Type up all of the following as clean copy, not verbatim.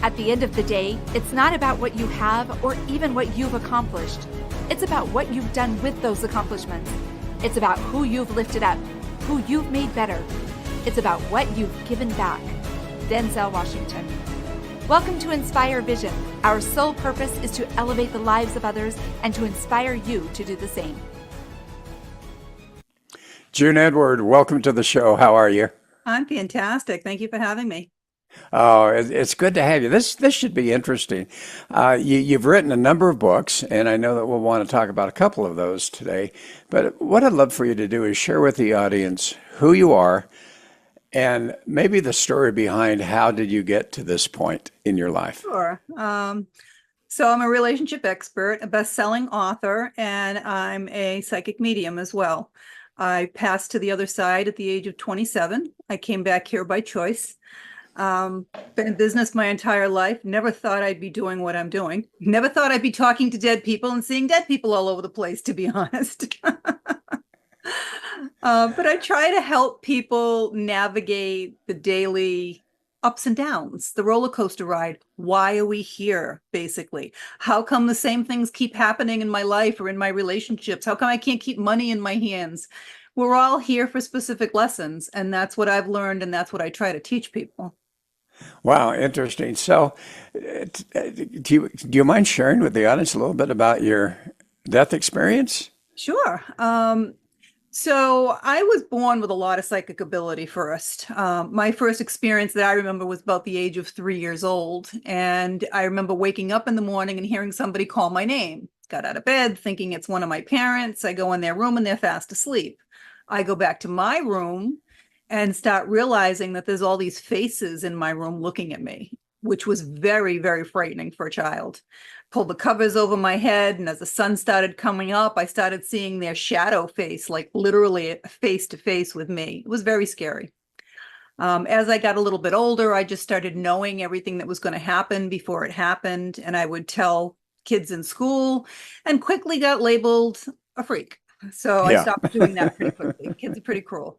At the end of the day, it's not about what you have or even what you've accomplished. It's about what you've done with those accomplishments. It's about who you've lifted up, who you've made better. It's about what you've given back. Denzel Washington. Welcome to Inspire Vision. Our sole purpose is to elevate the lives of others and to inspire you to do the same. June Edward, welcome to the show. How are you? I'm fantastic. Thank you for having me. Oh, it's good to have you. This should be interesting. You've written a number of books, and I know that we'll want to talk about a couple of those today. But what I'd love for you to do is share with the audience who you are and maybe the story behind how did you get to this point in your life. Sure. So I'm a relationship expert, a best-selling author, and I'm a psychic medium as well. I passed to the other side at the age of 27. I came back here by choice. Been in business my entire life. Never thought I'd be doing what I'm doing. Never thought I'd be talking to dead people and seeing dead people all over the place, to be honest. But I try to help people navigate the daily ups and downs, the roller coaster ride. Why are we here, basically? How come the same things keep happening in my life or in my relationships? How come I can't keep money in my hands? We're all here for specific lessons, and that's what I've learned, and that's what I try to teach people. Wow, interesting. So, do you mind sharing with the audience a little bit about your death experience? Sure. So I was born with a lot of psychic ability first. My first experience that I remember was about the age of 3 years old. And I remember waking up in the morning and hearing somebody call my name. Got out of bed thinking it's one of my parents. I go in their room and they're fast asleep. I go back to my room and start realizing that there's all these faces in my room looking at me, which was very, very frightening for a child. Pulled the covers over my head, and as the sun started coming up, I started seeing their shadow face, like literally face to face with me. It was very scary. As I got a little bit older, I just started knowing everything that was going to happen before it happened, and I would tell kids in school and quickly got labeled a freak. So I Yeah. stopped doing that pretty quickly. Kids are pretty cruel.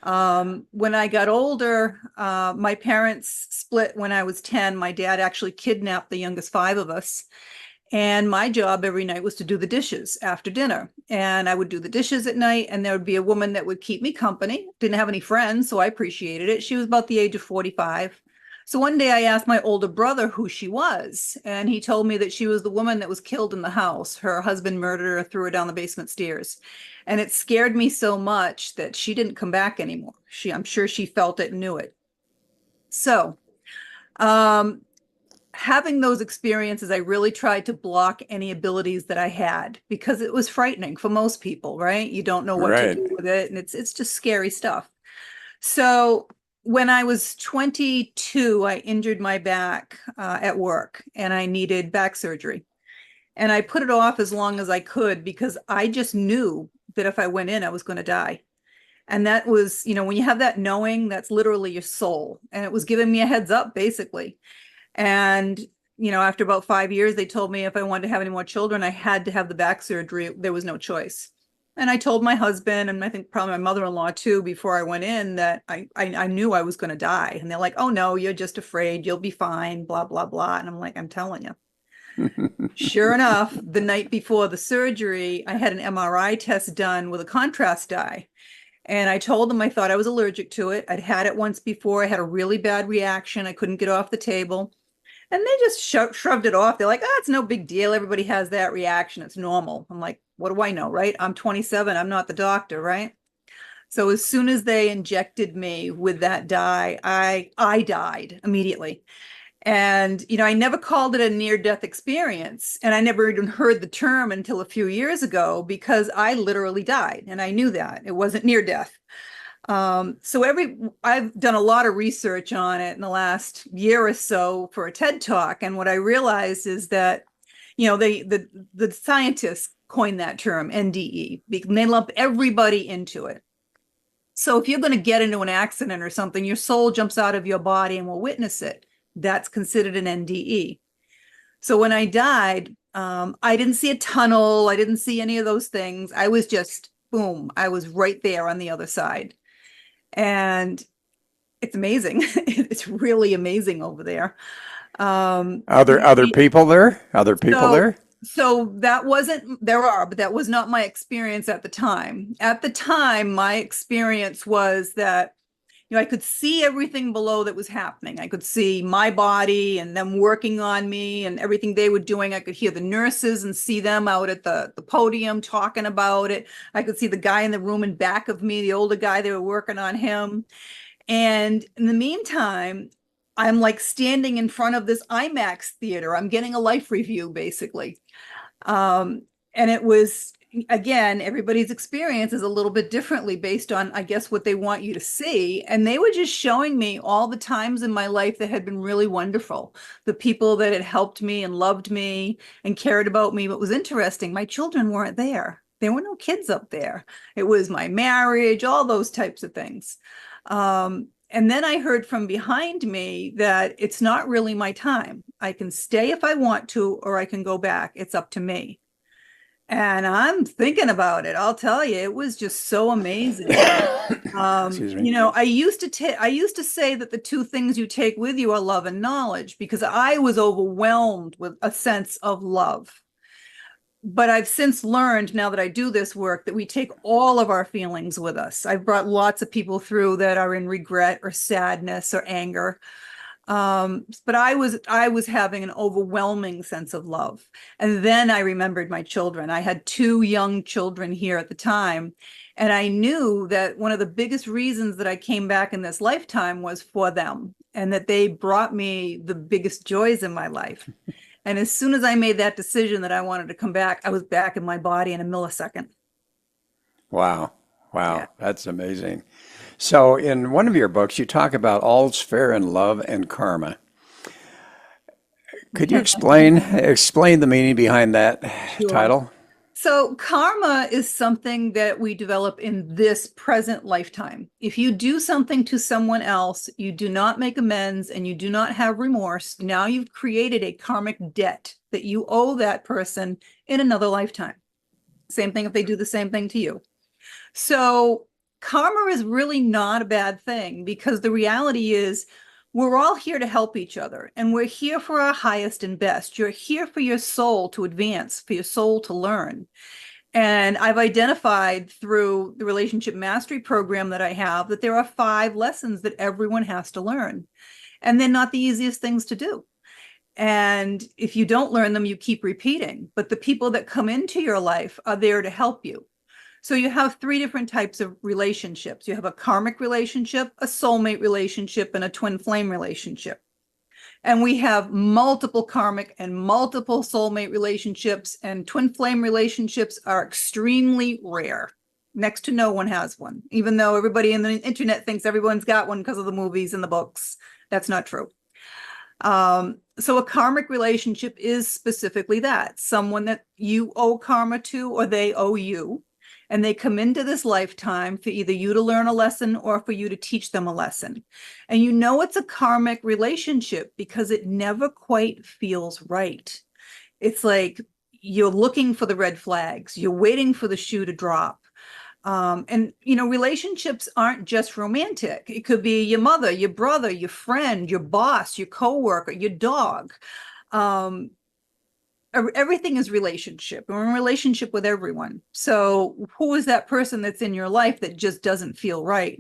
When I got older, my parents split when I was 10. My dad actually kidnapped the youngest five of us. And my job every night was to do the dishes after dinner. And I would do the dishes at night, and there would be a woman that would keep me company. Didn't have any friends, so I appreciated it. She was about the age of 45. So one day I asked my older brother who she was, and he told me that she was the woman that was killed in the house. Her husband murdered her, threw her down the basement stairs. And it scared me so much that she didn't come back anymore. I'm sure she felt it and knew it. So, having those experiences, I really tried to block any abilities that I had because it was frightening for most people, right? You don't know what to Right. do with it, and it's just scary stuff. So when I was 22, I injured my back at work, and I needed back surgery. And I put it off as long as I could because I just knew that if I went in, I was going to die. And that was, when you have that knowing, that's literally your soul. And it was giving me a heads up, basically. And, after about 5 years, they told me if I wanted to have any more children, I had to have the back surgery. There was no choice. And I told my husband, and I think probably my mother-in-law too, before I went in, that I knew I was going to die. And they're like, oh, no, you're just afraid. You'll be fine, blah, blah, blah. And I'm like, I'm telling you. Sure enough, the night before the surgery, I had an MRI test done with a contrast dye. And I told them I thought I was allergic to it. I'd had it once before. I had a really bad reaction. I couldn't get off the table. And they just shrugged it off. They're like, it's no big deal. Everybody has that reaction. It's normal. I'm like, what do I know, right? I'm 27. I'm not the doctor, right? So as soon as they injected me with that dye, I died immediately. And, I never called it a near-death experience. And I never even heard the term until a few years ago because I literally died. And I knew that it wasn't near death. I've done a lot of research on it in the last year or so for a TED Talk. And what I realized is that, the scientists coined that term NDE because they lump everybody into it. So if you're going to get into an accident or something, your soul jumps out of your body and will witness it. That's considered an NDE. So when I died, I didn't see a tunnel. I didn't see any of those things. I was just, boom, I was right there on the other side. And it's amazing. It's really amazing over there. Other people there? Other people So, there? so that wasn't, there are, but that was not my experience at the time. At the time, my experience was that, I could see everything below that was happening. I could see my body and them working on me and everything they were doing. I could hear the nurses and see them out at the podium talking about it. I could see the guy in the room in back of me, the older guy, they were working on him. And in the meantime, I'm like standing in front of this IMAX theater. I'm getting a life review, basically. And it was, again, everybody's experience is a little bit differently based on, I guess, what they want you to see. And they were just showing me all the times in my life that had been really wonderful, the people that had helped me and loved me and cared about me. But was interesting, my children weren't there. There were no kids up there. It was my marriage, all those types of things. And then I heard from behind me that it's not really my time. I can stay if I want to, or I can go back. It's up to me. And I'm thinking about it. I'll tell you, it was just so amazing. Excuse me. I used to say that the two things you take with you are love and knowledge, because I was overwhelmed with a sense of love. But I've since learned, now that I do this work, that we take all of our feelings with us. I've brought lots of people through that are in regret or sadness or anger. But I was having an overwhelming sense of love. And then I remembered my children. I had two young children here at the time. And I knew that one of the biggest reasons that I came back in this lifetime was for them, and that they brought me the biggest joys in my life. And as soon as I made that decision that I wanted to come back, I was back in my body in a millisecond. Wow. Yeah. That's amazing. So in one of your books, you talk about all's fair in love and karma. Could you explain the meaning behind that Sure. title? So karma is something that we develop in this present lifetime. If you do something to someone else, you do not make amends and you do not have remorse, now you've created a karmic debt that you owe that person in another lifetime. Same thing if they do the same thing to you. So karma is really not a bad thing, because the reality is we're all here to help each other, and we're here for our highest and best. You're here for your soul to advance, for your soul to learn. And I've identified through the relationship mastery program that I have that there are 5 lessons that everyone has to learn. And they're not the easiest things to do. And if you don't learn them, you keep repeating. But the people that come into your life are there to help you. So you have 3 different types of relationships. You have a karmic relationship, a soulmate relationship, and a twin flame relationship. And we have multiple karmic and multiple soulmate relationships, and twin flame relationships are extremely rare. Next to no one has one, even though everybody in the internet thinks everyone's got one because of the movies and the books. That's not true. So a karmic relationship is specifically that, someone that you owe karma to or they owe you. And they come into this lifetime for either you to learn a lesson or for you to teach them a lesson. And you know it's a karmic relationship because it never quite feels right. It's like you're looking for the red flags. You're waiting for the shoe to drop. And relationships aren't just romantic. It could be your mother, your brother, your friend, your boss, your coworker, your dog. Everything is relationship. We're in relationship with everyone. So who is that person that's in your life that just doesn't feel right?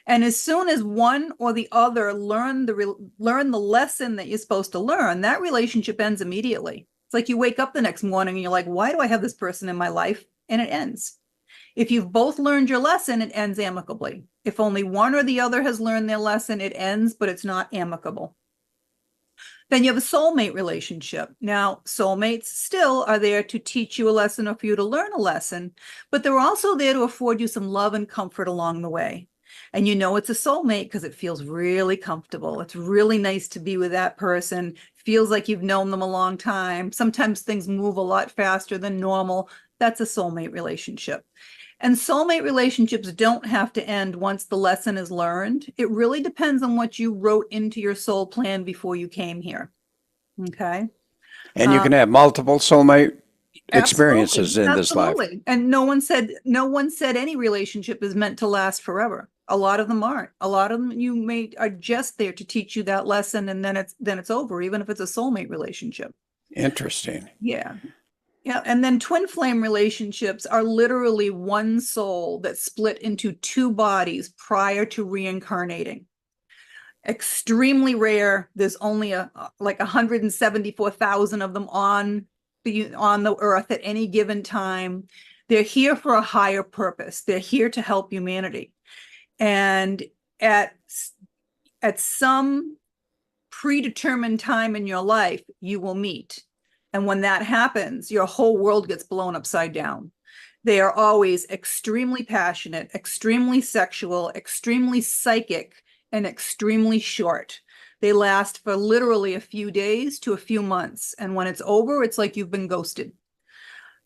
And as soon as one or the other learn the lesson that you're supposed to learn, that relationship ends immediately. It's like you wake up the next morning and you're like, why do I have this person in my life? And it ends. If you've both learned your lesson, it ends amicably. If only one or the other has learned their lesson, it ends, but it's not amicable. Then you have a soulmate relationship. Now, soulmates still are there to teach you a lesson or for you to learn a lesson, but they're also there to afford you some love and comfort along the way. And you know it's a soulmate because it feels really comfortable. It's really nice to be with that person. Feels like you've known them a long time. Sometimes things move a lot faster than normal. That's a soulmate relationship. And soulmate relationships don't have to end once the lesson is learned. It really depends on what you wrote into your soul plan before you came here. Okay. And you can have multiple soulmate experiences Absolutely. in this life. Absolutely. And no one said any relationship is meant to last forever. A lot of them aren't. A lot of them are just there to teach you that lesson, and then it's over, even if it's a soulmate relationship. Interesting. Yeah. Yeah. And then twin flame relationships are literally one soul that split into two bodies prior to reincarnating. Extremely rare. There's only like 174,000 of them on the earth at any given time. They're here for a higher purpose. They're here to help humanity. And at some predetermined time in your life, you will meet. And when that happens, your whole world gets blown upside down. They are always extremely passionate, extremely sexual, extremely psychic, and extremely short. They last for literally a few days to a few months. And when it's over, it's like you've been ghosted.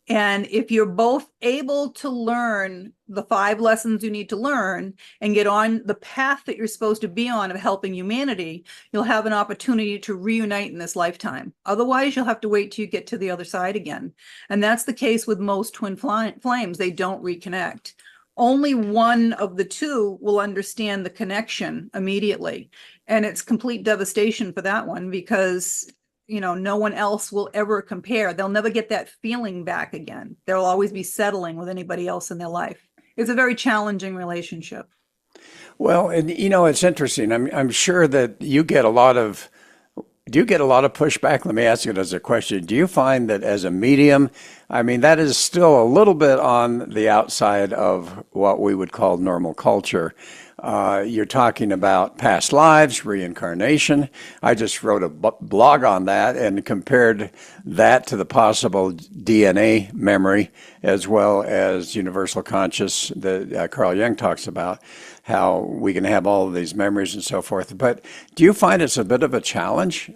And if you're both able to learn the 5 lessons you need to learn and get on the path that you're supposed to be on of helping humanity, you'll have an opportunity to reunite in this lifetime. Otherwise, you'll have to wait till you get to the other side again. And that's the case with most twin flames. They don't reconnect. Only one of the two will understand the connection immediately. And it's complete devastation for that one because no one else will ever compare. They'll never get that feeling back again. They'll always be settling with anybody else in their life. It's a very challenging relationship. Well, and it's interesting. I'm sure that you get a lot of. Do you get a lot of pushback? Let me ask you it as a question. Do you find that as a medium, I mean, that is still a little bit on the outside of what we would call normal culture? You're talking about past lives, reincarnation. I just wrote a blog on that and compared that to the possible DNA memory as well as universal conscious that Carl Jung talks about, how we can have all of these memories and so forth. But do you find it's a bit of a challenge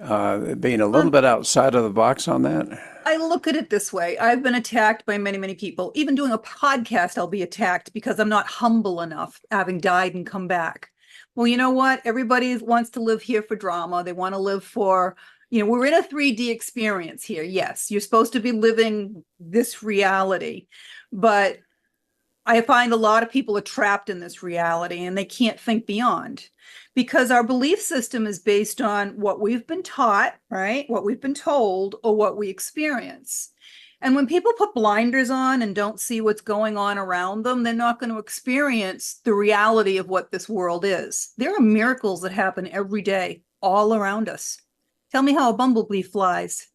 being a little bit outside of the box on that? I look at it this way. I've been attacked by many, many people. Even doing a podcast, I'll be attacked because I'm not humble enough, having died and come back. Well, you know what? Everybody wants to live here for drama. They want to live for, we're in a 3D experience here. Yes, you're supposed to be living this reality. But I find a lot of people are trapped in this reality and they can't think beyond. Because our belief system is based on what we've been taught, right? What we've been told or what we experience. And when people put blinders on and don't see what's going on around them, they're not going to experience the reality of what this world is. There are miracles that happen every day, all around us. Tell me how a bumblebee flies.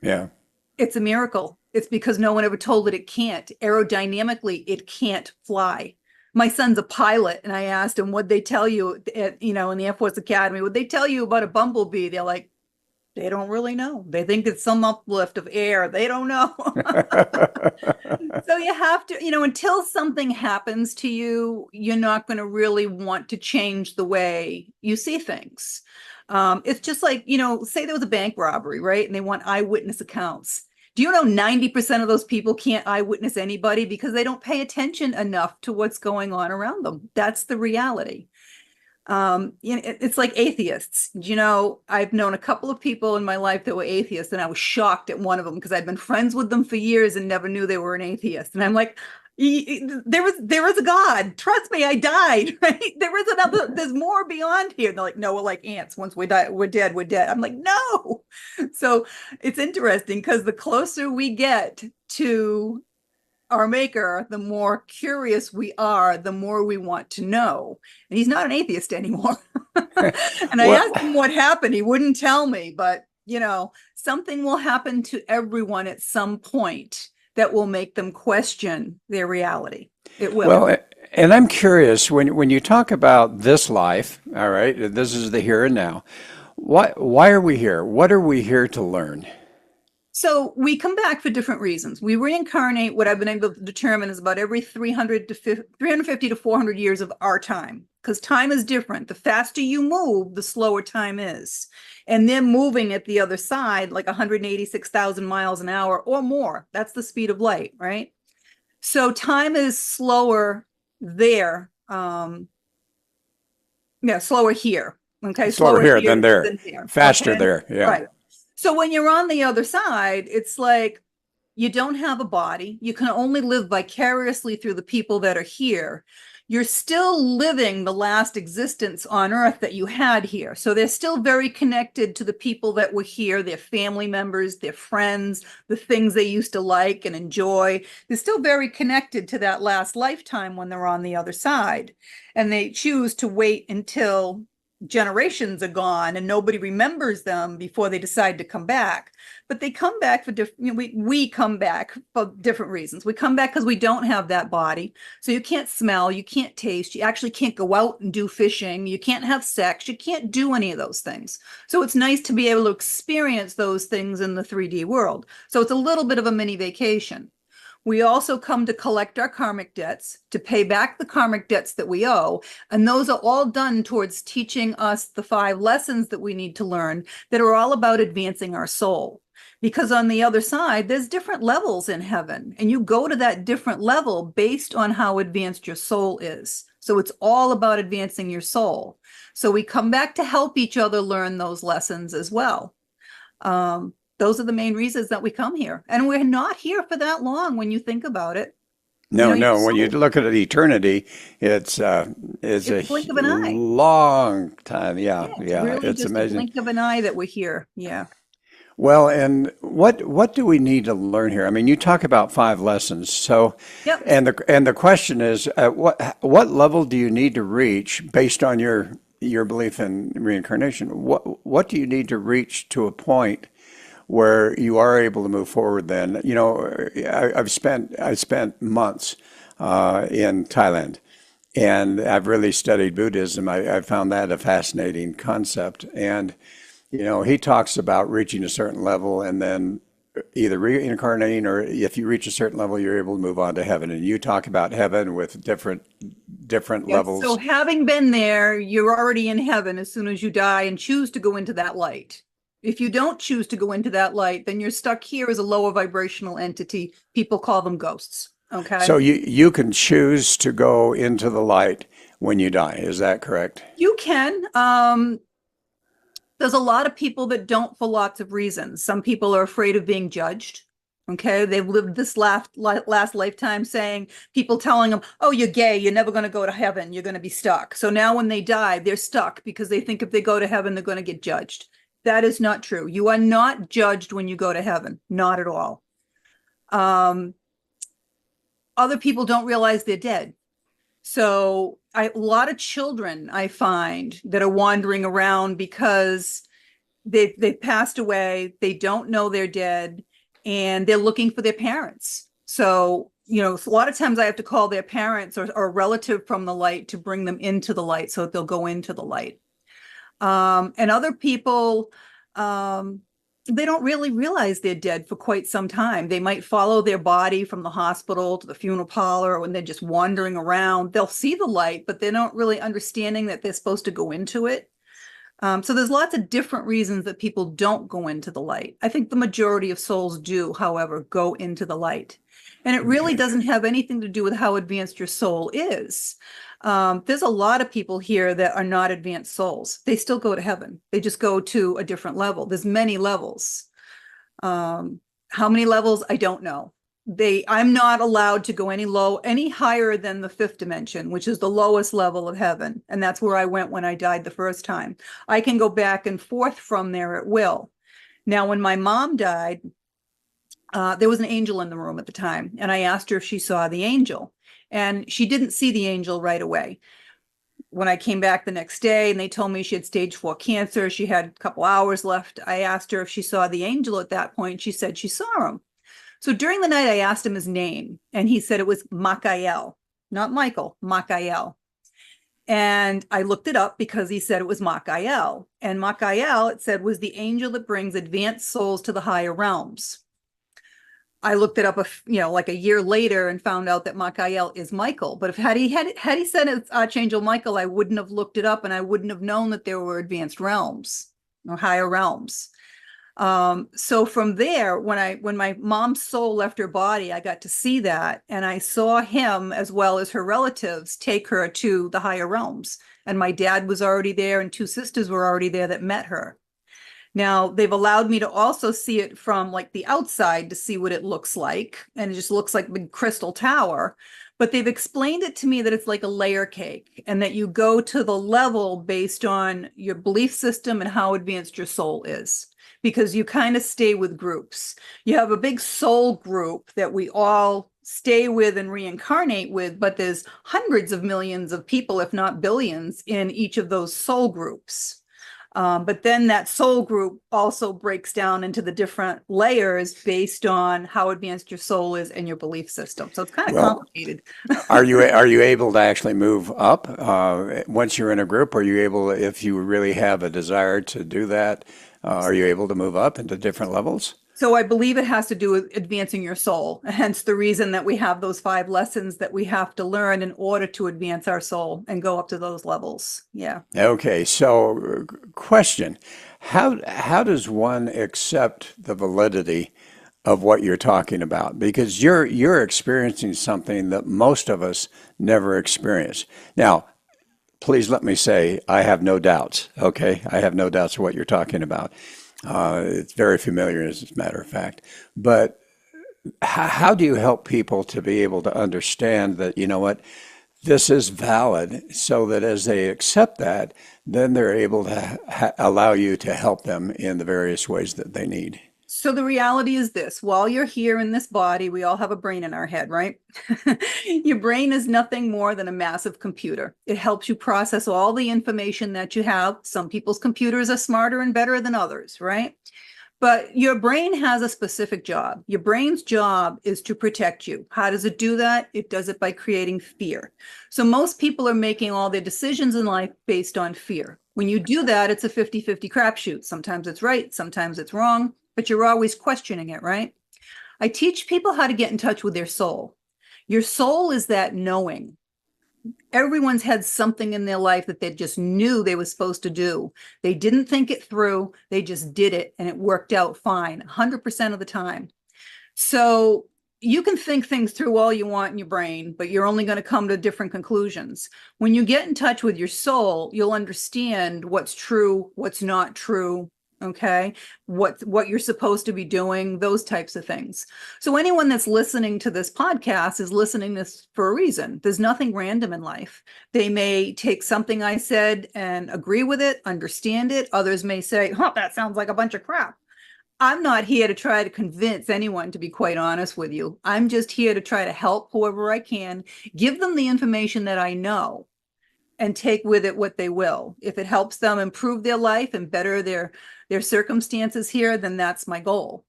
Yeah. It's a miracle. It's because no one ever told it can't. Aerodynamically, it can't fly. My son's a pilot, and I asked him, what'd they tell you in the Air Force Academy? What'd they tell you about a bumblebee? They're like, they don't really know. They think it's some uplift of air. They don't know. So you have to, until something happens to you, you're not going to really want to change the way you see things. It's just like, say there was a bank robbery, right? And they want eyewitness accounts. Do you know 90% of those people can't eyewitness anybody because they don't pay attention enough to what's going on around them? That's the reality. It's like atheists. I've known a couple of people in my life that were atheists, and I was shocked at one of them because I'd been friends with them for years and never knew they were an atheist. And I'm like, there is a God. Trust me, I died. Right? There's more beyond here. And they're like, no, we're like ants. Once we die, we're dead. I'm like, no. So it's interesting because the closer we get to our maker, the more curious we are, the more we want to know. And he's not an atheist anymore. And I asked him what happened. He wouldn't tell me, but something will happen to everyone at some point that will make them question their reality. It will. Well, and I'm curious, when you talk about this life, all right, this is the here and now, why are we here? What are we here to learn? So we come back for different reasons. We reincarnate, what I've been able to determine is about every 350 to 400 years of our time, because time is different. The faster you move, the slower time is. And they're moving at the other side like 186,000 miles an hour or more. That's the speed of light, right? So time is slower there. Slower here. Okay. Slower here than there. Faster okay? there. Yeah. Right. So when you're on the other side, it's like you don't have a body. You can only live vicariously through the people that are here. you're still living the last existence on earth that you had here. So they're still very connected to the people that were here, their family members, their friends, the things they used to like and enjoy. They're still very connected to that last lifetime when they're on the other side. And they choose to wait until generations are gone and nobody remembers them before they decide to come back. But they come back for different, we come back for different reasons. We come back because we don't have that body. So you can't smell, you can't taste, you actually can't go out and do fishing, you can't have sex, you can't do any of those things. So it's nice to be able to experience those things in the 3D world. So it's a little bit of a mini vacation. We also come to collect our karmic debts, to pay back the karmic debts that we owe. And those are all done towards teaching us the 5 lessons that we need to learn that are all about advancing our soul. Because on the other side, there's different levels in heaven, and you go to that different level based on how advanced your soul is. So it's all about advancing your soul. So we come back to help each other learn those lessons as well. Those are the main reasons that we come here. And we're not here for that long when you think about it. No, You know, no. When you look at eternity, it's a blink of an eye. long time. Yeah, yeah. Really It's just a amazing. blink of an eye that we're here. Yeah. Well, and what do we need to learn here? I mean, you talk about 5 lessons. So, Yep. and the question is, at what level do you need to reach based on your belief in reincarnation? What do you need to reach to a point where you are able to move forward? Then, you know, I spent months in Thailand, and I've really studied Buddhism. I found that a fascinating concept, and you know, he talks about reaching a certain level and then either reincarnating, or if you reach a certain level, you're able to move on to heaven. And you talk about heaven with different Yes. levels. So having been there, you're already in heaven as soon as you die and choose to go into that light. If you don't choose to go into that light, then you're stuck here as a lower vibrational entity. People call them ghosts. Okay. So you can choose to go into the light when you die. Is that correct? You can. There's a lot of people that don't for lots of reasons. Some people are afraid of being judged. Okay, they've lived this last lifetime saying, people telling them, oh, you're gay, you're never going to go to heaven, you're going to be stuck. So now when they die, they're stuck because they think if they go to heaven, they're going to get judged. That is not true. You are not judged when you go to heaven, not at all. Other people don't realize they're dead. So a lot of children I find that are wandering around because they've passed away, they don't know they're dead, and they're looking for their parents. So, you know, a lot of times I have to call their parents or a relative from the light to bring them into the light so that they'll go into the light. And other people, they don't really realize they're dead for quite some time. They might follow their body from the hospital to the funeral parlor when they're just wandering around. They'll see the light, but they're not really understanding that they're supposed to go into it. So there's lots of different reasons that people don't go into the light. I think the majority of souls do, however, go into the light. And it really doesn't have anything to do with how advanced your soul is. There's a lot of people here that are not advanced souls. They still go to heaven. They just go to a different level. There's many levels. How many levels? I don't know. I'm not allowed to go any higher than the 5th dimension, which is the lowest level of heaven. And that's where I went when I died the first time. I can go back and forth from there at will. Now, when my mom died, there was an angel in the room at the time, and I asked her if she saw the angel, and she didn't see the angel right away. When I came back the next day and they told me she had stage 4 cancer, she had a couple hours left. I asked her if she saw the angel at that point. She said she saw him. So during the night, I asked him his name, and he said it was Makael, not Michael, Makael. And I looked it up because he said it was Makael. And Makael, it said, was the angel that brings advanced souls to the higher realms. I looked it up, like a year later and found out that Makael is Michael. But had he said it's Archangel Michael, I wouldn't have looked it up and I wouldn't have known that there were advanced realms or higher realms. So from there, when my mom's soul left her body, I got to see that, and I saw him as well as her relatives take her to the higher realms. And my dad was already there, and 2 sisters were already there that met her. Now, they've allowed me to also see it from like the outside to see what it looks like. And it just looks like a big crystal tower. But they've explained it to me that it's like a layer cake and that you go to the level based on your belief system and how advanced your soul is. Because you kind of stay with groups. You have a big soul group that we all stay with and reincarnate with, but there's hundreds of millions of people, if not billions, in each of those soul groups. But then that soul group also breaks down into the different layers based on how advanced your soul is and your belief system. So it's kind of complicated. Are you able to actually move up once you're in a group? Are you able, if you really have a desire to do that, are you able to move up into different levels? So I believe it has to do with advancing your soul. Hence the reason that we have those 5 lessons that we have to learn in order to advance our soul and go up to those levels. Yeah. Okay. So question, how does one accept the validity of what you're talking about? Because you're experiencing something that most of us never experience. Now, please let me say, I have no doubts. Okay. I have no doubts of what you're talking about. It's very familiar, as a matter of fact. But how do you help people to be able to understand that, you know what, this is valid, so that as they accept that, then they're able to allow you to help them in the various ways that they need? So the reality is this: while you're here in this body, we all have a brain in our head, right? Your brain is nothing more than a massive computer. It helps you process all the information that you have. Some people's computers are smarter and better than others, right? But your brain has a specific job. Your brain's job is to protect you. How does it do that? It does it by creating fear. So most people are making all their decisions in life based on fear. When you do that, it's a 50-50 crapshoot. Sometimes it's right, sometimes it's wrong, but you're always questioning it, right? I teach people how to get in touch with their soul. Your soul is that knowing. Everyone's had something in their life that they just knew they were supposed to do. They didn't think it through. They just did it, and it worked out fine 100% of the time. So you can think things through all you want in your brain, but you're only going to come to different conclusions. When you get in touch with your soul, you'll understand what's true, what's not true, okay, what you're supposed to be doing, those types of things. So anyone that's listening to this podcast is listening to this for a reason. There's nothing random in life. They may take something I said and agree with it, understand it. Others may say, "Huh, that sounds like a bunch of crap." I'm not here to try to convince anyone, to be quite honest with you. I'm just here to try to help whoever I can, give them the information that I know, and take with it what they will. If it helps them improve their life and better their circumstances here, then that's my goal.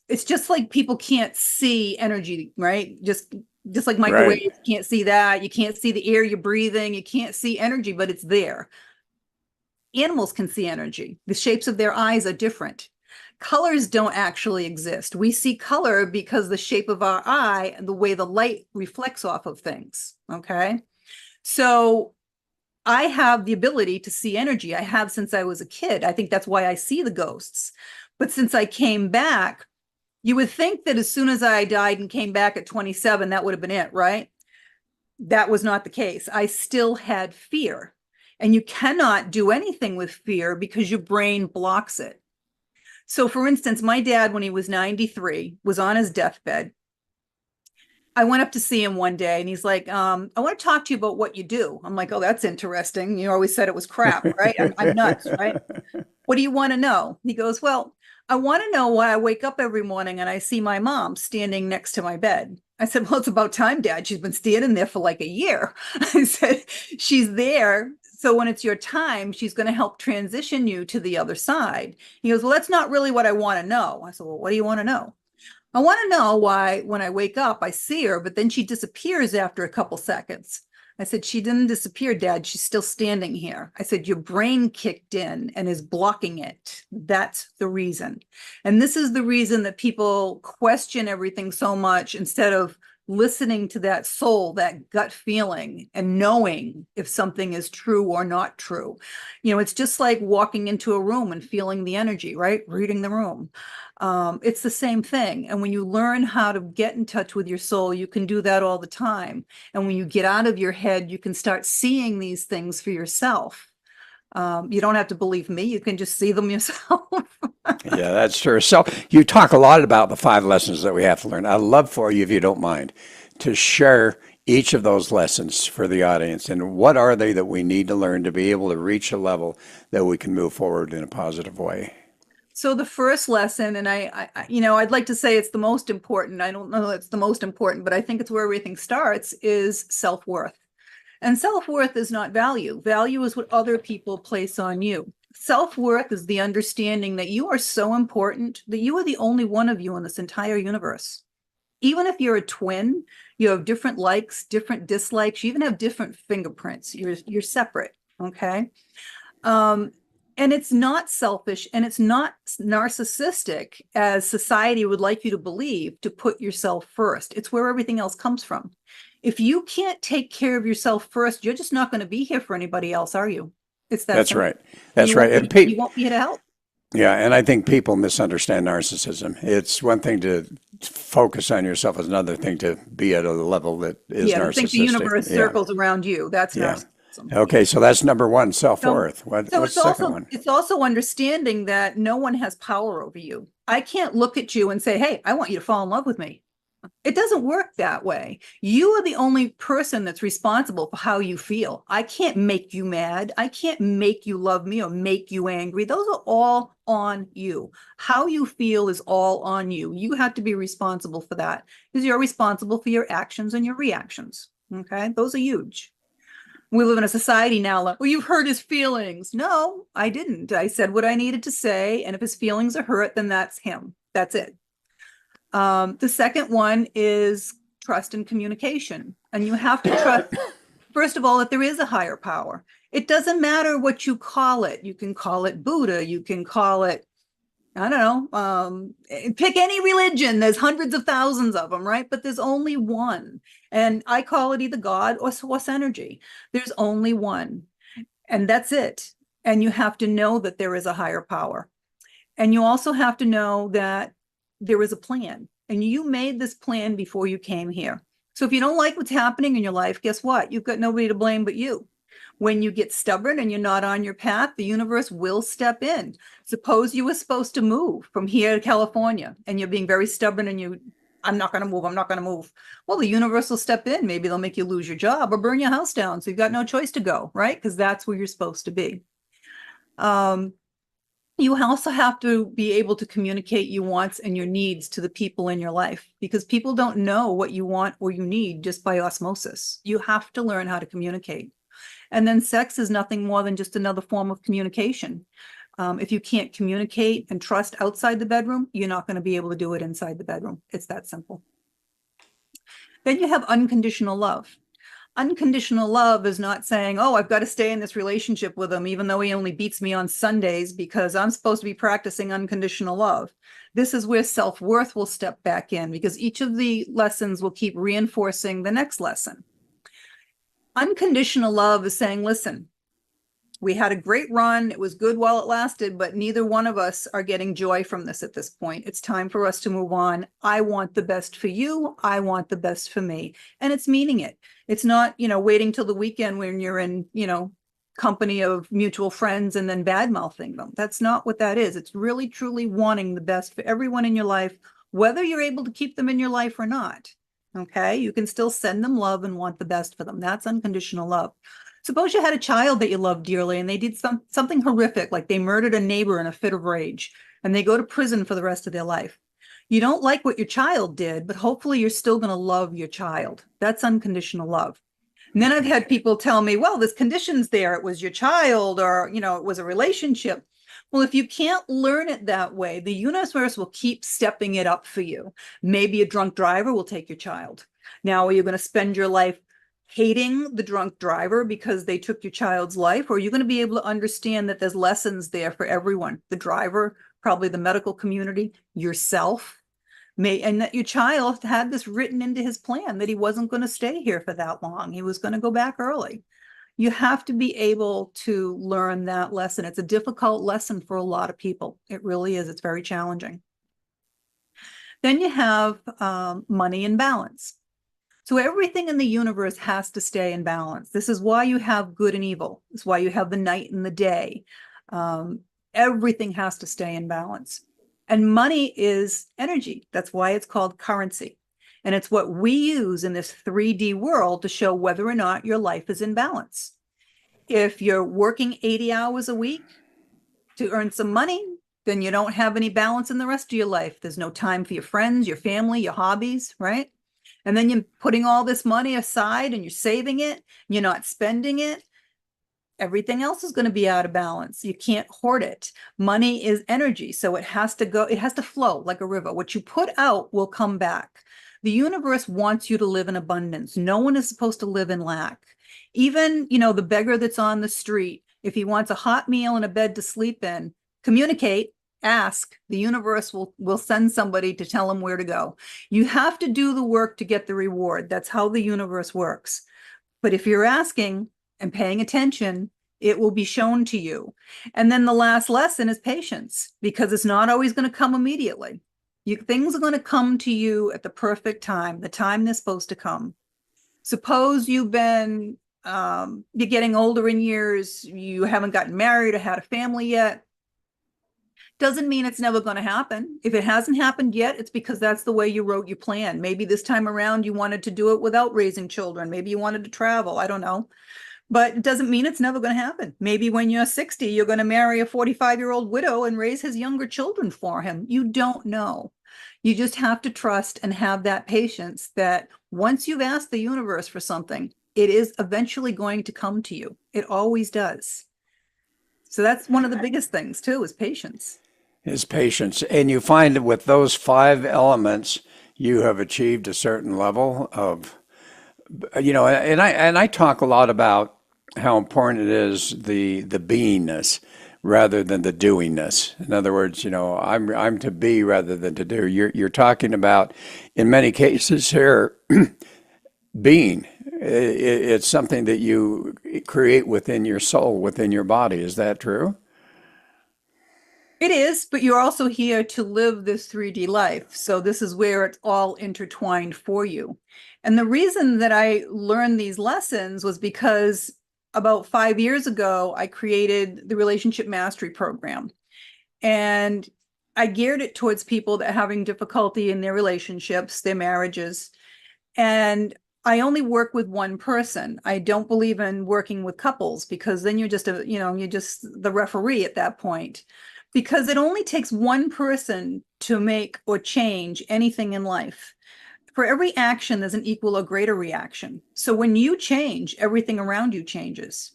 It's just like people can't see energy, right? Just like microwaves, you can't see that. You can't see the air you're breathing. You can't see energy, but it's there. Animals can see energy. The shapes of their eyes are different. Colors don't actually exist. We see color because the shape of our eye and the way the light reflects off of things, okay? So I have the ability to see energy. I have since I was a kid. I think that's why I see the ghosts. But since I came back, you would think that as soon as I died and came back at 27, that would have been it, right? That was not the case. I still had fear. And you cannot do anything with fear because your brain blocks it. So for instance, my dad, when he was 93, was on his deathbed. I went up to see him one day and he's like, I want to talk to you about what you do. I'm like, oh, that's interesting. You always said it was crap, right? I'm nuts, right? What do you want to know? He goes, well, I want to know why I wake up every morning and I see my mom standing next to my bed. I said, well, it's about time, Dad. She's been standing there for like a year. I said, she's there. So when it's your time, she's going to help transition you to the other side. He goes, well, that's not really what I want to know. I said, well, what do you want to know? I want to know why when I wake up, I see her, but then she disappears after a couple seconds. I said, she didn't disappear, Dad. She's still standing here. I said, your brain kicked in and is blocking it. That's the reason. And this is the reason that people question everything so much instead of listening to that soul, that gut feeling, and knowing if something is true or not true. You know, it's just like walking into a room and feeling the energy, right? Reading the room. It's the same thing. And when you learn how to get in touch with your soul, you can do that all the time. And when you get out of your head, you can start seeing these things for yourself. You don't have to believe me. You can just see them yourself. Yeah, that's true. So you talk a lot about the 5 lessons that we have to learn. I'd love for you, if you don't mind, to share each of those lessons for the audience. And what are they that we need to learn to be able to reach a level that we can move forward in a positive way? So the first lesson, and I'd like to say it's the most important. I don't know it's the most important, but I think it's where everything starts, is self-worth. And self-worth is not value. Value is what other people place on you. Self-worth is the understanding that you are so important, that you are the only one of you in this entire universe. Even if you're a twin, you have different likes, different dislikes, you even have different fingerprints. You're separate, okay? And it's not selfish and it's not narcissistic, as society would like you to believe, to put yourself first. It's where everything else comes from. If you can't take care of yourself first, you're just not going to be here for anybody else, are you? It's that That's simple. right. That's You right. won't And be- you won't be here to help. yeah, and I think people misunderstand narcissism. It's one thing to focus on yourself; it's another thing to be at a level that is Yeah, I think the narcissistic. universe Yeah. circles around you. That's Yeah. narcissism. Okay, so that's number one, self-worth. What's So the it's second also one? it's also understanding that no one has power over you. I can't look at you and say, "Hey, I want you to fall in love with me." It doesn't work that way. You are the only person that's responsible for how you feel. I can't make you mad. I can't make you love me or make you angry. Those are all on you. How you feel is all on you. You have to be responsible for that, because you're responsible for your actions and your reactions. Okay, those are huge. We live in a society now like, well, you've hurt his feelings. No, I didn't. I said what I needed to say. And if his feelings are hurt, then that's him. That's it. The second one is trust and communication. And you have to trust, first of all, that there is a higher power. It doesn't matter what you call it. You can call it Buddha. You can call it, I don't know, pick any religion. There's hundreds of thousands of them, right? But there's only one. And I call it either God or source energy. There's only one. And that's it. And you have to know that there is a higher power. And you also have to know that there is a plan. And you made this plan before you came here. So if you don't like what's happening in your life, guess what? You've got nobody to blame but you. When you get stubborn and you're not on your path, the universe will step in. Suppose you were supposed to move from here to California and you're being very stubborn and I'm not going to move. I'm not going to move. Well, the universe will step in. Maybe they'll make you lose your job or burn your house down. So you've got no choice to go, right? Because that's where you're supposed to be. You also have to be able to communicate your wants and your needs to the people in your life, because people don't know what you want or you need just by osmosis. You have to learn how to communicate. And then sex is nothing more than just another form of communication. If you can't communicate and trust outside the bedroom, you're not going to be able to do it inside the bedroom. It's that simple. Then you have unconditional love. Unconditional love is not saying, oh, I've got to stay in this relationship with him, even though he only beats me on Sundays, because I'm supposed to be practicing unconditional love. This is where self-worth will step back in, because each of the lessons will keep reinforcing the next lesson. Unconditional love is saying, listen, we had a great run. It was good while it lasted, but neither one of us are getting joy from this at this point. It's time for us to move on. I want the best for you. I want the best for me. And it's meaning it. It's not, waiting till the weekend when you're in, company of mutual friends and then bad mouthing them. That's not what that is. It's really, truly wanting the best for everyone in your life, whether you're able to keep them in your life or not. Okay. You can still send them love and want the best for them. That's unconditional love. Suppose you had a child that you loved dearly and they did something horrific, like they murdered a neighbor in a fit of rage, and they go to prison for the rest of their life. You don't like what your child did, but hopefully you're still going to love your child. That's unconditional love. And then I've had people tell me, well, there's conditions there. It was your child, or, it was a relationship. Well, if you can't learn it that way, the universe will keep stepping it up for you. Maybe a drunk driver will take your child. Now, are you going to spend your life hating the drunk driver because they took your child's life? Or are you going to be able to understand that there's lessons there for everyone? The driver, probably the medical community, yourself, and that your child had this written into his plan that he wasn't going to stay here for that long. He was going to go back early. You have to be able to learn that lesson. It's a difficult lesson for a lot of people. It really is. It's very challenging. Then you have money and balance. So everything in the universe has to stay in balance. This is why you have good and evil. It's why you have the night and the day. Everything has to stay in balance. And money is energy. That's why it's called currency. And it's what we use in this 3D world to show whether or not your life is in balance. If you're working 80 hours a week to earn some money, then you don't have any balance in the rest of your life. There's no time for your friends, your family, your hobbies, right? And then you're putting all this money aside and you're saving it, you're not spending it. Everything else is going to be out of balance. You can't hoard it. Money is energy, so it has to go, it has to flow like a river. What you put out will come back. The universe wants you to live in abundance. No one is supposed to live in lack. Even, the beggar that's on the street, if he wants a hot meal and a bed to sleep in, communicate, ask. The universe will send somebody to tell him where to go. You have to do the work to get the reward. That's how the universe works. But if you're asking and paying attention, it will be shown to you. And then the last lesson is patience, because it's not always going to come immediately. Things are going to come to you at the perfect time, the time they're supposed to come. Suppose you've been, you're getting older in years, you haven't gotten married or had a family yet. Doesn't mean it's never going to happen. If it hasn't happened yet, it's because that's the way you wrote your plan. Maybe this time around you wanted to do it without raising children. Maybe you wanted to travel. I don't know. But it doesn't mean it's never going to happen. Maybe when you're 60, you're going to marry a 45-year-old widow and raise his younger children for him. You don't know. You just have to trust and have that patience that once you've asked the universe for something, it is eventually going to come to you. It always does. So that's one of the biggest things too, is patience. Is patience. And you find that with those 5 elements, you have achieved a certain level of, and I talk a lot about how important it is the beingness rather than the doingness. In other words, I'm to be rather than to do. You're talking about, in many cases here, being. It's something that you create within your soul, within your body. Is that true? It is, but you're also here to live this 3D life. So this is where it's all intertwined for you. And the reason that I learned these lessons was because about 5 years ago, I created the Relationship Mastery Program. And I geared it towards people that are having difficulty in their relationships, their marriages. And I only work with one person. I don't believe in working with couples, because then you're just you're just the referee at that point. Because it only takes one person to make or change anything in life. For every action, there's an equal or greater reaction. So when you change, everything around you changes.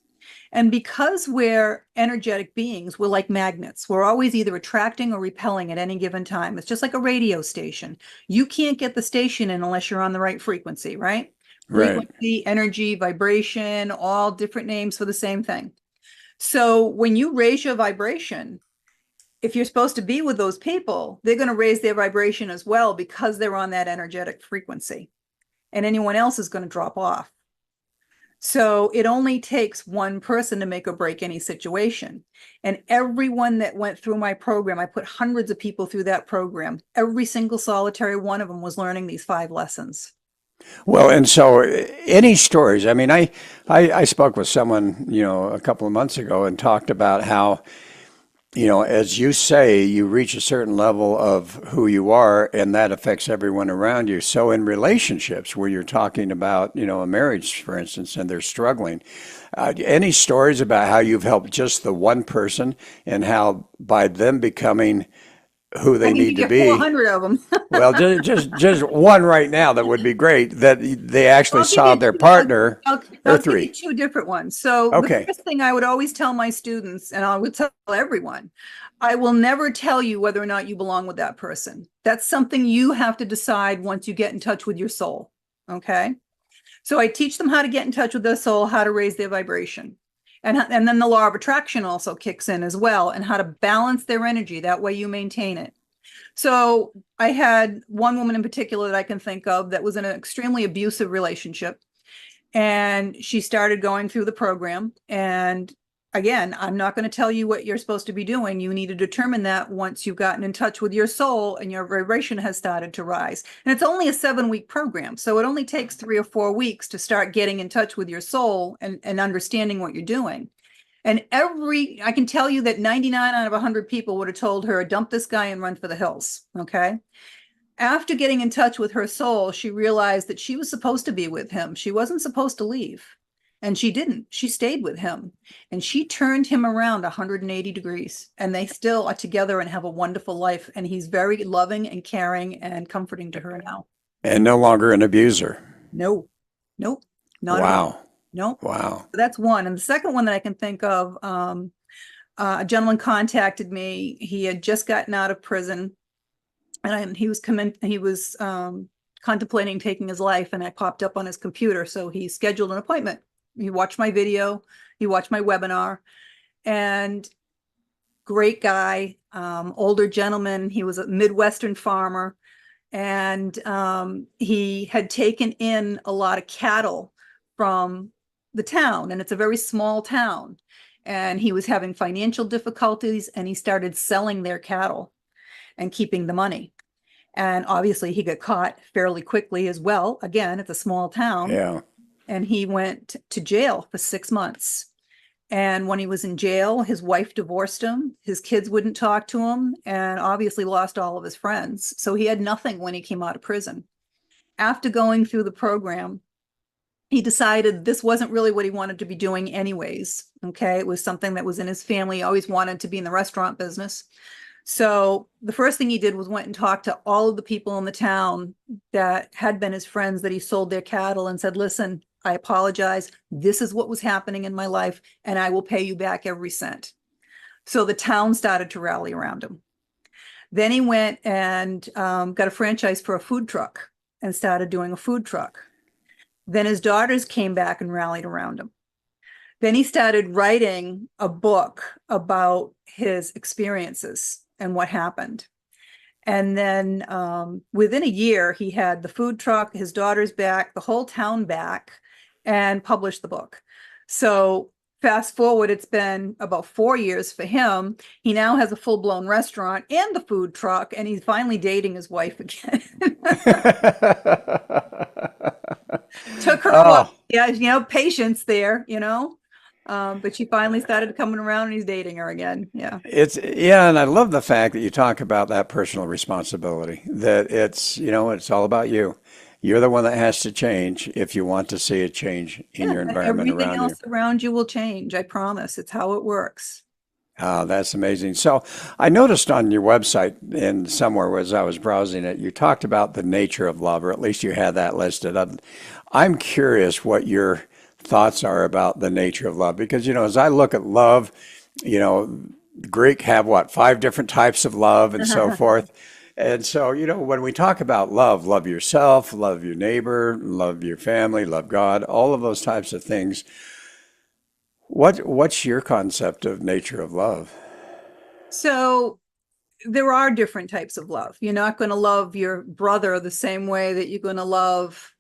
And because we're energetic beings, we're like magnets. We're always either attracting or repelling at any given time. It's just like a radio station. You can't get the station in unless you're on the right frequency, right? Right. Frequency, energy, vibration, all different names for the same thing. So when you raise your vibration, if you're supposed to be with those people, they're going to raise their vibration as well, because they're on that energetic frequency, and anyone else is going to drop off. So it only takes one person to make or break any situation. And everyone that went through my program, I put hundreds of people through that program. Every single solitary one of them was learning these 5 lessons. Well, and so any stories? I mean, I spoke with someone, a couple of months ago and talked about how, as you say, you reach a certain level of who you are, and that affects everyone around you. So in relationships where you're talking about, a marriage, for instance, and they're struggling, any stories about how you've helped just the one person and how by them becoming who they need to be. 400 of them. Well, just one right now, that would be great, that they actually saw their partner, I'll or give 3. you 2 different ones. So Okay. the first thing I would always tell my students, and I would tell everyone, I will never tell you whether or not you belong with that person. That's something you have to decide once you get in touch with your soul. Okay. So I teach them how to get in touch with their soul, how to raise their vibration. And then the law of attraction also kicks in as well, and how to balance their energy. That way you maintain it. So I had one woman in particular that I can think of that was in an extremely abusive relationship. And she started going through the program, and again, I'm not going to tell you what you're supposed to be doing. You need to determine that once you've gotten in touch with your soul and your vibration has started to rise. And it's only a 7-week program. So it only takes 3 or 4 weeks to start getting in touch with your soul and understanding what you're doing. And I can tell you that 99 out of 100 people would have told her, dump this guy and run for the hills. Okay. After getting in touch with her soul, she realized that she was supposed to be with him. She wasn't supposed to leave. And she didn't. She stayed with him and she turned him around 180 degrees. And they still are together and have a wonderful life. And he's very loving and caring and comforting to her now. And no longer an abuser. No, nope, not at all. Wow. Nope. Wow. That's one. And the second one that I can think of, a gentleman contacted me. He had just gotten out of prison and he was contemplating taking his life, and I popped up on his computer. So he scheduled an appointment. He watched my video, he watched my webinar, and great guy, older gentleman. He was a Midwestern farmer, and he had taken in a lot of cattle from the town, and it's a very small town. And he was having financial difficulties, and he started selling their cattle and keeping the money. And obviously he got caught fairly quickly as well. Again, it's a small town. Yeah. And he went to jail for 6 months. And when he was in jail, his wife divorced him. His kids wouldn't talk to him, and obviously lost all of his friends. So he had nothing when he came out of prison. After going through the program, he decided this wasn't really what he wanted to be doing anyways. Okay. It was something that was in his family. He always wanted to be in the restaurant business. So the first thing he did was went and talked to all of the people in the town that had been his friends that he sold their cattle, and said, listen, I apologize. This is what was happening in my life, and I will pay you back every cent. So the town started to rally around him. Then he went and got a franchise for a food truck and started doing a food truck. Then his daughters came back and rallied around him. Then he started writing a book about his experiences and what happened. And then within a year, he had the food truck, his daughters back, the whole town back, and published the book. So fast forward, it's been about 4 years for him. He now has a full-blown restaurant and the food truck, and he's finally dating his wife again. Took her a while. Yeah, patience there, but she finally started coming around, and he's dating her again. Yeah. And I love the fact that you talk about that personal responsibility, that it's all about you. You're the one that has to change if you want to see a change in your environment Everything around you. else around you will change. I promise. It's how it works. Oh, that's amazing. So I noticed on your website, and somewhere as I was browsing it, you talked about the nature of love, or at least you had that listed. I'm curious what your thoughts are about the nature of love, because, as I look at love, Greek have 5 different types of love and so forth. And so, when we talk about love yourself, love your neighbor, love your family, love God, all of those types of things. What's your concept of nature of love? So there are different types of love. You're not going to love your brother the same way that you're going to love,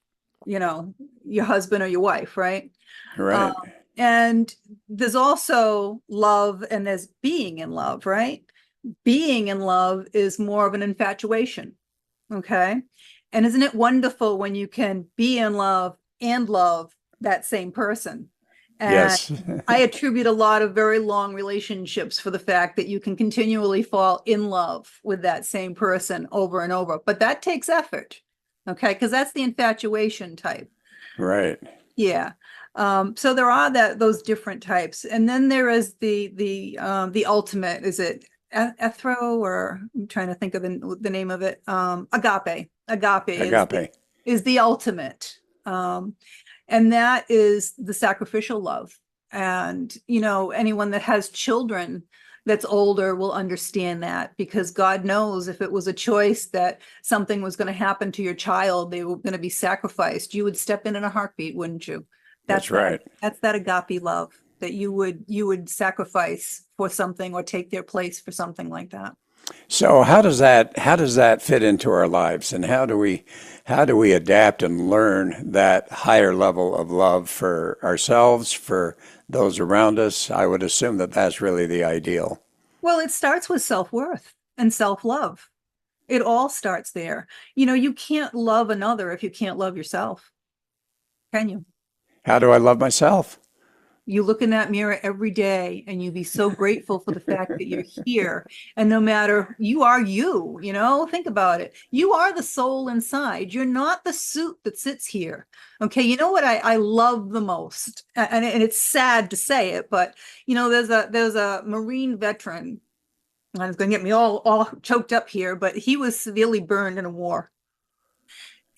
your husband or your wife, right? Right. And there's also love, and there's being in love, right? Being in love is more of an infatuation. Okay. And isn't it wonderful when you can be in love and love that same person? And Yes. I attribute a lot of very long relationships for the fact that you can continually fall in love with that same person over and over. But that takes effort. Okay. Because that's the infatuation type. Right. Yeah. So there are those different types. And then there is the ultimate, is it ethro, or I'm trying to think of the name of it. Agape. Agape. Is the ultimate. And that is the sacrificial love. And, anyone that has children that's older will understand that, because God knows if it was a choice that something was going to happen to your child, they were going to be sacrificed, you would step in a heartbeat, wouldn't you? That's right. That's that agape love, that you would sacrifice for something or take their place for something like that. So how does that fit into our lives, and how do we adapt and learn that higher level of love for ourselves, for those around us? I would assume that that's really the ideal. Well, it starts with self-worth and self-love. It all starts there. You can't love another if you can't love yourself, can you? How do I love myself? You look in that mirror every day and you be so grateful for the fact that you're here. And no matter, you are think about it. You are the soul inside. You're not the suit that sits here. Okay. You know what I love the most? And it's sad to say it, but there's a Marine veteran. And it's going to get me all choked up here, but he was severely burned in a war.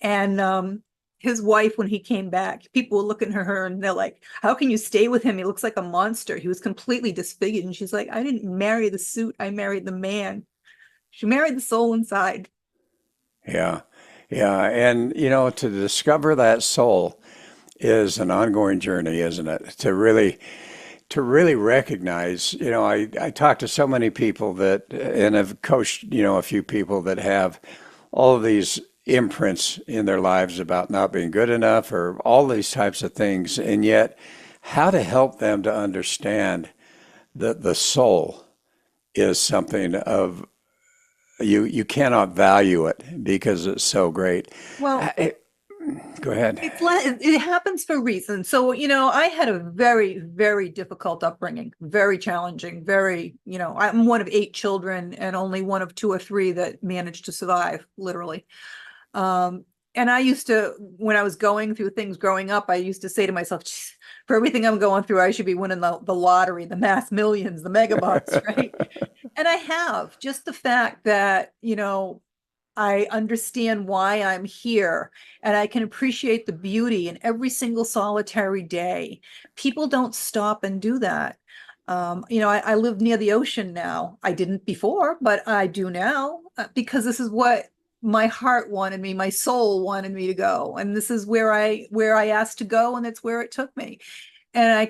And his wife, when he came back, people were looking at her and they're like, how can you stay with him? He looks like a monster. He was completely disfigured. And she's like, I didn't marry the suit. I married the man. She married the soul inside. Yeah. Yeah. And, to discover that soul is an ongoing journey, isn't it? To really recognize, I talk to so many people that, and have coached, a few people that have all of these imprints in their lives about not being good enough or all these types of things. And yet, how to help them to understand that the soul is something of, you cannot value it because it's so great. Well, Go ahead. it happens for a reason. So, I had a very, very difficult upbringing, very challenging, I'm one of 8 children and only one of 2 or 3 that managed to survive, literally. And I used to, when I was going through things growing up, I used to say to myself, "Geez, for everything I'm going through, I should be winning the lottery, the mass millions, the megabucks," right? And I have just the fact that, I understand why I'm here and I can appreciate the beauty in every single solitary day. People don't stop and do that. I live near the ocean now. I didn't before, but I do now because this is what my heart wanted me, my soul wanted me to go. And this is where I asked to go, and that's where it took me. And I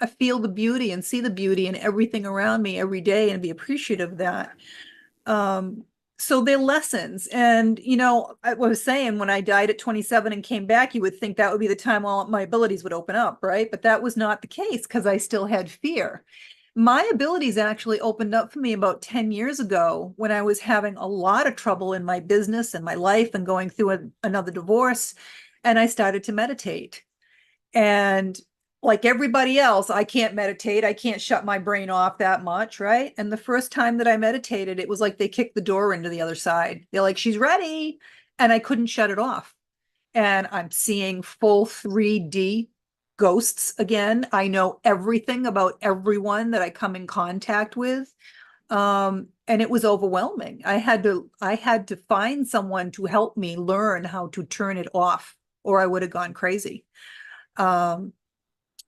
feel the beauty and see the beauty in everything around me every day and be appreciative of that. So they're lessons. And, I was saying when I died at 27 and came back, you would think that would be the time all my abilities would open up, right? But that was not the case because I still had fear. My abilities actually opened up for me about 10 years ago when I was having a lot of trouble in my business and my life and going through another divorce. And I started to meditate. And like everybody else, I can't meditate. I can't shut my brain off that much, right? And the first time that I meditated, it was like they kicked the door into the other side. They're like, she's ready. And I couldn't shut it off. And I'm seeing full 3D ghosts again. I know everything about everyone that I come in contact with. And it was overwhelming. I had to find someone to help me learn how to turn it off, or I would have gone crazy.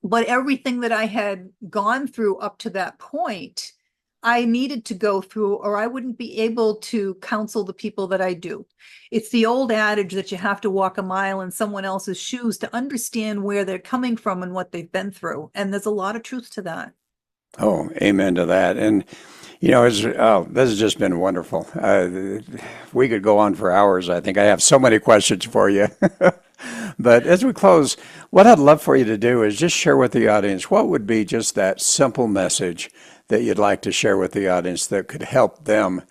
But everything that I had gone through up to that point, I needed to go through, or I wouldn't be able to counsel the people that I do. It's the old adage that you have to walk a mile in someone else's shoes to understand where they're coming from and what they've been through. And there's a lot of truth to that. Oh, amen to that. And this has just been wonderful. We could go on for hours. I think I have so many questions for you. But as we close, what I'd love for you to do is just share with the audience what would be just that simple message that you'd like to share with the audience that could help them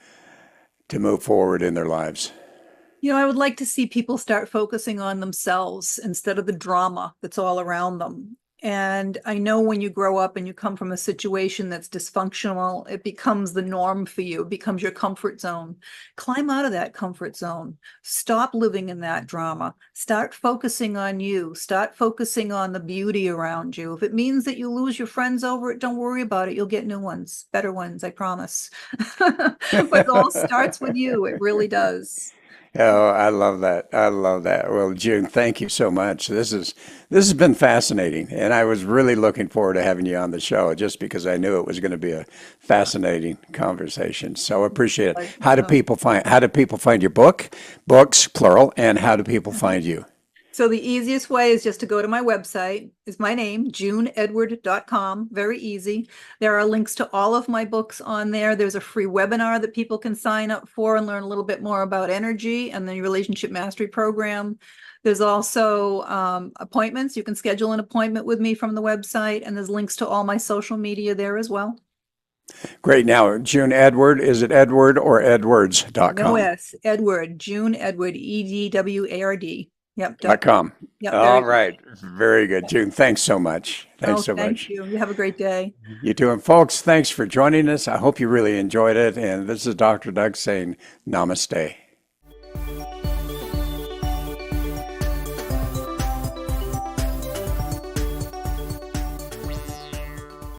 to move forward in their lives. I would like to see people start focusing on themselves instead of the drama that's all around them. And I know when you grow up and you come from a situation that's dysfunctional, it becomes the norm for you. It becomes your comfort zone. Climb out of that comfort zone. Stop living in that drama. Start focusing on you. Start focusing on the beauty around you. If it means that you lose your friends over it, don't worry about it. You'll get new ones, better ones, I promise. But it all starts with you. It really does. Oh, I love that. I love that. Well, June, thank you so much. This has been fascinating, and I was really looking forward to having you on the show just because I knew it was going to be a fascinating conversation. So I appreciate it. How do people find your books plural, and how do people find you? So the easiest way is just to go to my website, is my name, juneedward.com. Very easy. There are links to all of my books on there. There's a free webinar that people can sign up for and learn a little bit more about energy and the Relationship Mastery Program. There's also appointments. You can schedule an appointment with me from the website, and there's links to all my social media there as well. Great. Now, June Edward, is it Edward or Edwards.com? No S, Edward, June Edward, EDWARD. Yep. .com. Yep, All very good. right. Very good. June, thanks so much. Thanks Oh, so thank much. you. You have a great day. You too. And folks, thanks for joining us. I hope you really enjoyed it. And this is Dr. Doug saying namaste.